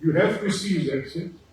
You have to see that,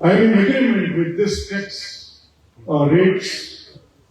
I am in agreement with this tax rates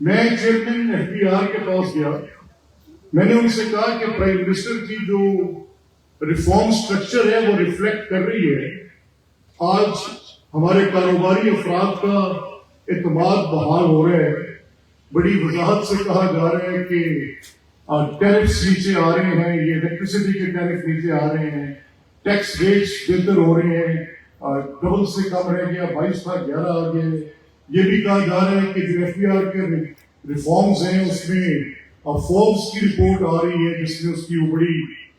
میں chairman FBR کے پاس گیا, میں نے ان سے کہا کہ پرائم منسٹر کی جو ریفارم سٹرکچر ہے وہ ریفلیکٹ کر رہی ہے. آج ہمارے کاروباری افراد کا اعتماد بحال ہو رہا ہے. بڑی وضاحت سے کہا جا رہا ہے کہ ٹیرفس نیچے آ رہے ہیں, یہ الیکٹریسٹی کے ٹیرف نیچے آ رہے ہیں, ٹیکس ریٹس بہتر ہو رہے ہیں, ڈبل سے کم رہ گیا, 22 تھا 11 آ گئے. یہ بھی کہا جا رہا ہے کہ جو FBR کے ریفارمز ہیں اس میں فوربس کی رپورٹ آ رہی ہے جس میں اس کی وہ بڑی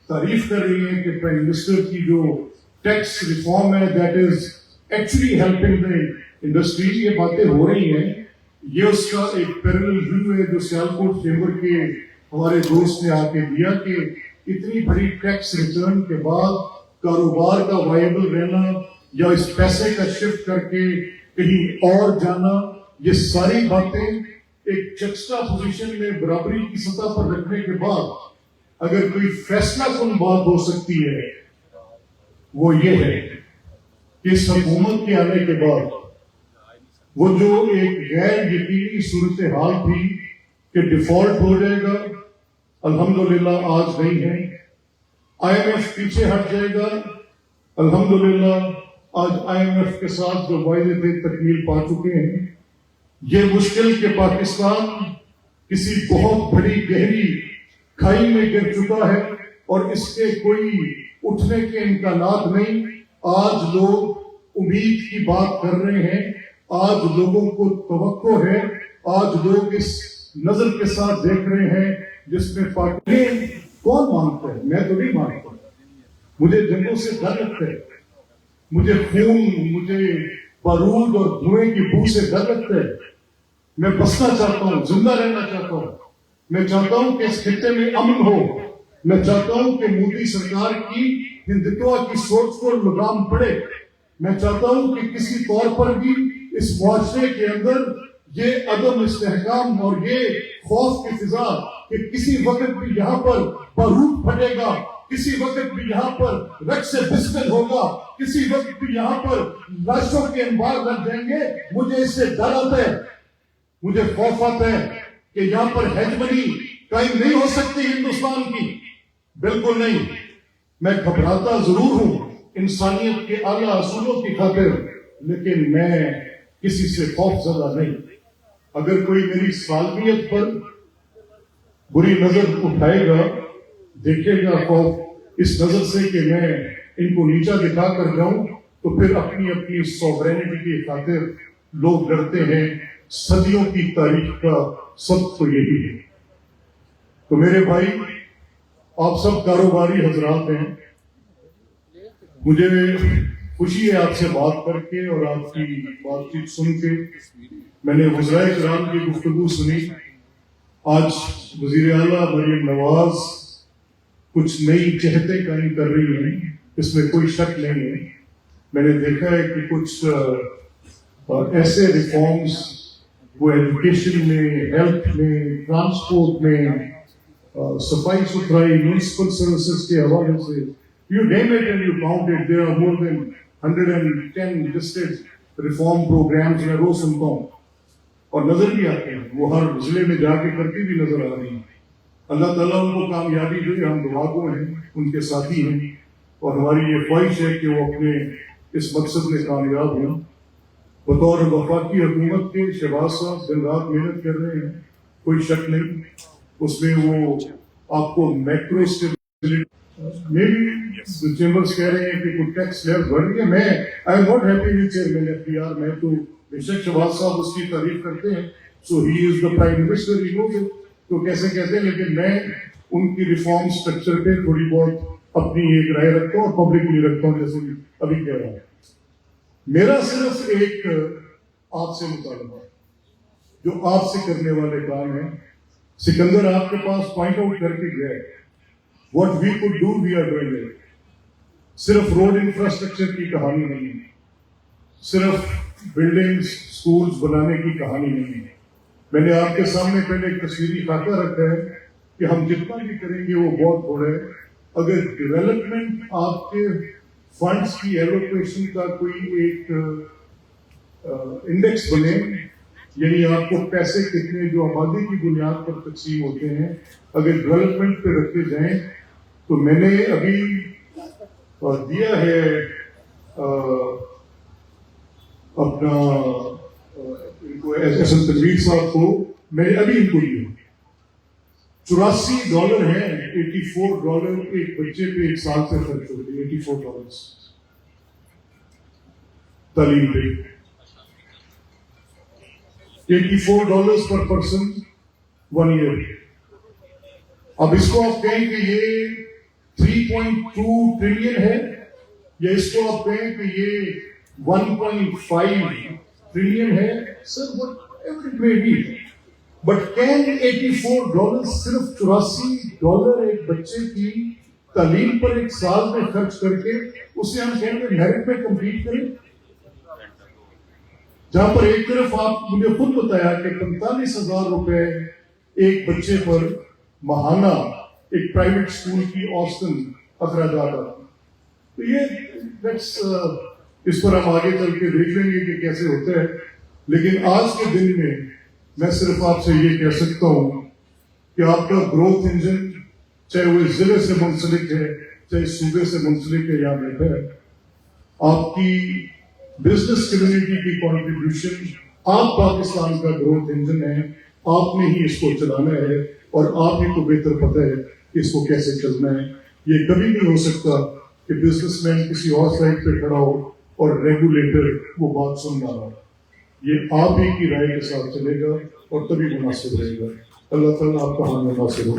تعریف کر رہی ہے کہ پرائم منسٹر کی جو ٹیکس ریفارم ہے that is actually helping the industry. یہ باتیں ہو رہی ہیں. یہ اس کا ایک پیرلل ویو ہے جو سیالکوٹ چیمبر کے ہمارے دوست نے آ کے دیا کہ اتنی بڑی ٹیکس ریٹرن کے بعد کاروبار کا وائبل رہنا یا اس پیسے کا شفٹ کر کے کہیں اور جانا, یہ ساری باتیں ایک چکسٹا پوزیشن میں برابری کی سطح پر رکھنے کے بعد اگر کوئی فیصلہ کن بات ہو سکتی ہے وہ یہ ہے کہ اس حکومت کے آنے کے بعد وہ جو ایک غیر یقینی صورتحال تھی کہ ڈیفالٹ ہو جائے گا, الحمدللہ آج نہیں ہے. IMF پیچھے ہٹ جائے گا, الحمدللہ آج IMF کے ساتھ جو وعدے تھے تکمیل پا چکے ہیں. یہ مشکل کہ پاکستان کسی بہت بڑی گہری کھائی میں گر چکا ہے اور اس کے کوئی اٹھنے کے امکانات نہیں. آج لوگ امید کی بات کر رہے ہیں, آج لوگوں کو توقع ہے, آج لوگ اس نظر کے ساتھ دیکھ رہے ہیں جس میں پارٹی کون مانتا ہے. میں تو نہیں مانتا, مجھے جنگوں سے ڈر لگتا ہے, مجھے خون, مجھے بارود اور دھوئیں کی بو سے ڈر لگتا ہے. میں بسنا چاہتا ہوں, زندہ رہنا چاہتا ہوں. میں چاہتا ہوں کہ اس خطے میں امن ہو. میں چاہتا ہوں کہ مودی سرکار کی ہندتوا کی سوچ کو لگام پڑے. میں چاہتا ہوں کہ کسی طور پر بھی اس معاشرے کے اندر یہ عدم استحکام اور یہ خوف کی فضا کہ کسی وقت بھی یہاں پر بارود پھٹے گا, کسی وقت بھی یہاں پر رقص بسمل ہوگا, کسی وقت بھی یہاں پر لاشوں کے انبار لگ جائیں گے, مجھے اس سے ڈر آتا ہے, مجھے خوف آتا ہے کہ یہاں پر ہیجمنی قائم نہیں ہو سکتی ہندوستان کی, بالکل نہیں. میں گھبراتا ضرور ہوں انسانیت کے اعلیٰ اصولوں کی خاطر, لیکن میں کسی سے خوف زدہ نہیں. اگر کوئی میری سالمیت پر بری نظر اٹھائے گا, دیکھے گا خوف اس نظر سے کہ میں ان کو نیچا دکھا کر جاؤں, تو پھر اپنی اپنی سوورینٹی کی خاطر لوگ ڈرتے ہیں. صدیوں کی تاریخ کا سب تو یہی ہے. تو میرے بھائی, آپ سب کاروباری حضرات ہیں, مجھے خوشی ہے آپ سے بات کر کے اور آپ کی بات چیت سن کے. میں نے وزرائے کرام کی گفتگو سنی. آج وزیر اعلیٰ مریم نواز کچھ نئی جہتیں قائم کر رہی ہیں, اس میں کوئی شک نہیں ہے. میں نے دیکھا ہے کہ کچھ ایسے ریفارمز وہ ایجوکیشن میں, ہیلتھ میں, ٹرانسپورٹ میں, صفائی ستھرائی, میونسپل سروسز کے حوالے سے, you name it and you count it, there are more than 110 listed reform programs میں روز سنتا ہوں اور نظر بھی آتے ہیں. وہ ہر ضلع میں جا کے کرتی بھی نظر آ رہی ہیں. اللہ تعالیٰ ان کو کامیابی دے. ہم دعا گو ہیں, ان کے ساتھی ہیں, اور ہماری یہ خواہش ہے کہ وہ اپنے اس مقصد میں کامیاب ہوں. بطور وفاقی حکومت کے شہباز صاحب دن رات محنت کر رہے ہیں, کوئی شک نہیں. اس میں وہ آپ کو میکرو چیمبرز کہہ رہے ہیں کہ کوئی ٹیکس لیئر بڑھ رہی ہے. میں I am not happy with chairman FBR. میں تو بے شک شہباز صاحب اس کی تعریف کرتے ہیں, so he is the prime minister, he knows it, تو کیسے کہتے ہیں. لیکن میں ان کی ریفارم سٹرکچر پہ تھوڑی بہت اپنی ایک رائے رکھتا ہوں اور پبلکلی رکھتا ہوں, جیسے ابھی کہہ رہا ہوں. میرا صرف ایک آپ سے مطالبہ جو آپ سے کرنے والے کام ہیں. سکندر آپ کے پاس پوائنٹ آؤٹ کر کے گئے, what we could do we are doing it. صرف روڈ انفراسٹرکچر کی کہانی نہیں ہے, صرف بلڈنگز سکولز بنانے کی کہانی نہیں ہے. میں نے آپ کے سامنے پہلے ایک تصویری خاکہ رکھا ہے کہ ہم جتنا بھی کریں گے وہ بہت تھوڑا ہے. اگر ڈیولپمنٹ آپ کے فنڈز کی ایلوکیشن کا کوئی ایک انڈیکس بنے, یعنی آپ کو پیسے کتنے جو آبادی کی بنیاد پر تقسیم ہوتے ہیں اگر ڈیولپمنٹ پہ رکھے جائیں تو میں نے ابھی دیا ہے اپنا ان کو ایس ایم تنویر صاحب کو، میں نے ابھی ان کو دیا $84 ہیں، $84 ایک بچے پہ ایک سال پہ خرچ ہوتے ہیں، $84 تعلیم پہ، $84 پر پرسن 1 year۔ اب اس کو آپ کہیں کہ یہ 3.2 ٹریلین ہے یا اس کو آپ کہیں کہ یہ 1.5 ٹریلین ہے، sir whatever it may be, but can $84 صرف $84 ایک بچے کی تعلیم پر ایک سال میں خرچ کر کے اسے ہم کہیں گے میرٹ میں کمپلیٹ کریں؟ جہاں پر ایک طرف آپ مجھے خود بتایا کہ $45,000 ایک بچے پر ماہانہ ایک پرائیویٹ اسکول کی اوسطاً اخراجات آتے ہیں، تو یہ اس پر ہم آگے چل کے دیکھ لیں گے کہ کیسے ہوتا ہے، لیکن آج کے دن میں میں صرف آپ سے یہ کہہ سکتا ہوں کہ آپ کا گروتھ انجن چاہے وہ اس ضلع سے منسلک ہے چاہے صوبے سے منسلک ہے یا بیٹھا ہے، آپ کی بزنس کمیونٹی کی کنٹریبیوشن، آپ پاکستان کا گروتھ انجن ہے، آپ نے ہی اس کو چلانا ہے اور آپ ہی کو بہتر پتہ ہے کہ اس کو کیسے چلنا ہے۔ یہ کبھی نہیں ہو سکتا کہ بزنس مین کسی اور سائٹ پہ کھڑا ہو اور ریگولیٹر وہ بات سن رہا ہو، یہ آپ ہی کی رائے کے ساتھ چلے گا اور تبھی مناسب رہے گا۔ اللہ تعالیٰ آپ کا حال مناسب ہو۔